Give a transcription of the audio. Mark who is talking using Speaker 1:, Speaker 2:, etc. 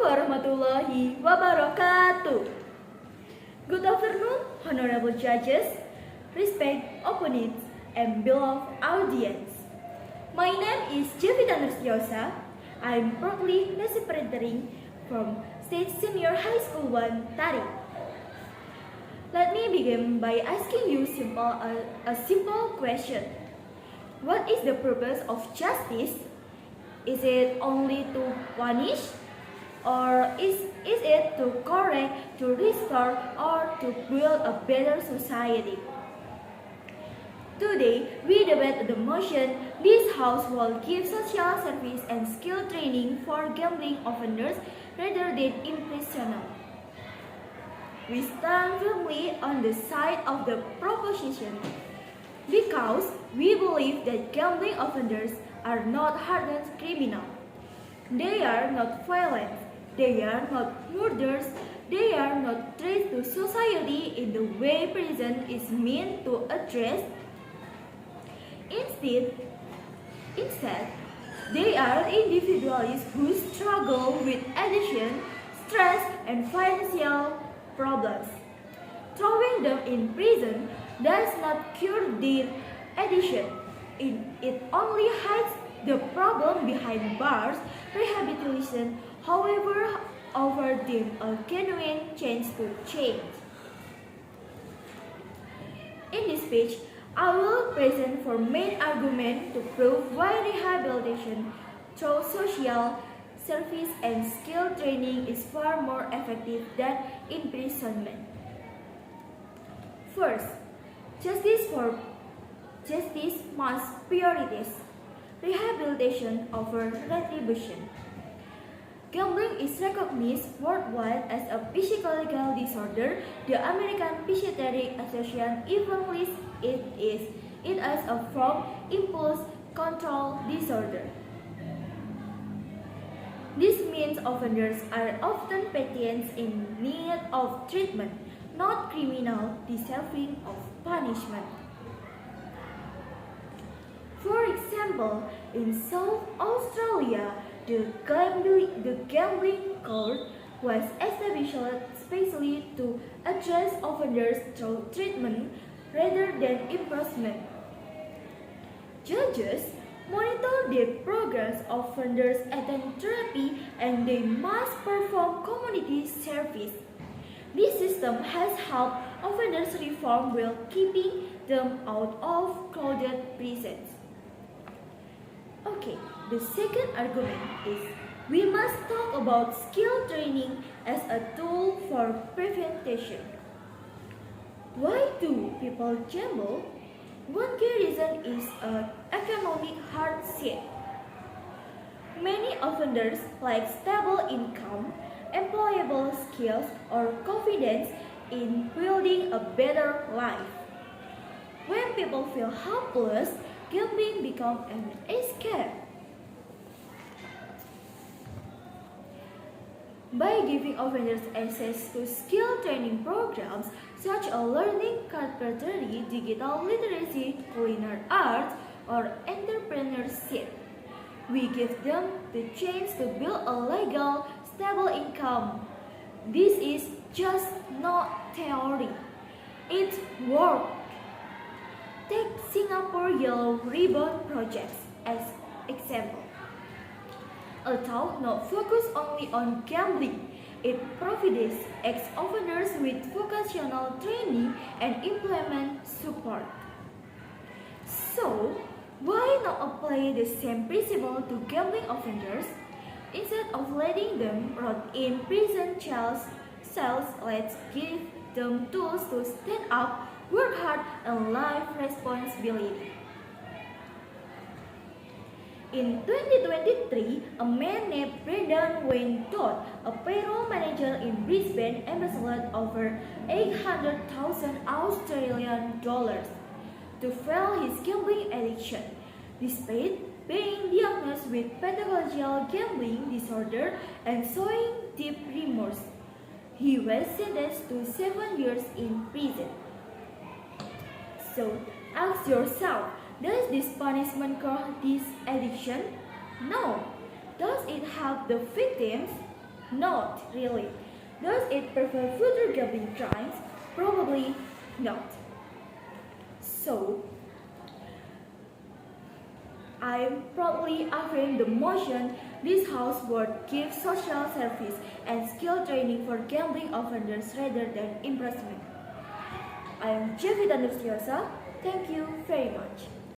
Speaker 1: warahmatullahi wabarakatuh. Good afternoon, honorable judges, respect opponents, and beloved audience. My name is Jevita Nursiosa. I am proudly representing from State Senior High School 1, Tarik. Let me begin by asking you a simple question. What is the purpose of justice? Is it only to punish? Or is it to correct, to restore, or to build a better society? Today, we debate the motion this House will give social service and skill training for gambling offenders rather than imprisonment. We stand firmly on the side of the proposition because we believe that gambling offenders are not hardened criminals. They are not violent. They are not murderers. They are not threats to society in the way prison is meant to address. Instead, they are individuals who struggle with addiction, stress, and financial problems. Throwing them in prison does not cure their addiction. It only hides the problem behind bars. Rehabilitation, however, offers them a genuine chance to change. In this speech, I will present four main arguments to prove why rehabilitation through social service and skill training is far more effective than imprisonment. First, justice must prioritize rehabilitation over retribution. Gambling is recognized worldwide as a psychological disorder. The American Psychiatric Association even lists it as a from impulse control disorder. This means offenders are often patients in need of treatment, not criminals deserving of punishment. For example, in South Australia, the gambling court was established specially to address offenders through treatment rather than imprisonment. Judges monitor the progress of offenders attend therapy and they must perform community service. This system has helped offenders reform while keeping them out of crowded prisons. Okay, the second argument is we must talk about skill training as a tool for prevention. Why do people gamble? One key reason is economic hardship. Many offenders lack stable income, employable skills, or confidence in building a better life. When people feel helpless, gambling becomes an escape. By giving offenders access to skill training programs such as learning carpentry, digital literacy, culinary arts, or entrepreneurship, we give them the chance to build a legal, stable income. This is just not theory. It works. Take Singapore Yellow Ribbon Project as example. Although not focused only on gambling, it provides ex-offenders with vocational training and employment support. So, why not apply the same principle to gambling offenders? Instead of letting them rot in prison cells, let's give them tools to stand up, work hard, and live responsibility. In 2023, a man named Brendan Wayne Todd, a payroll manager in Brisbane, embezzled over $800,000 Australian dollars to fuel his gambling addiction. Despite being diagnosed with pathological gambling disorder and showing deep remorse, he was sentenced to 7 years in prison. So, ask yourself, does this punishment cure this addiction? No. Does it help the victims? Not really. Does it prevent further gambling crimes? Probably not. So, I'm proudly offering the motion this House would give social service and skill training for gambling offenders rather than imprisonment. I am Jeffy Danustiosa. Thank you very much.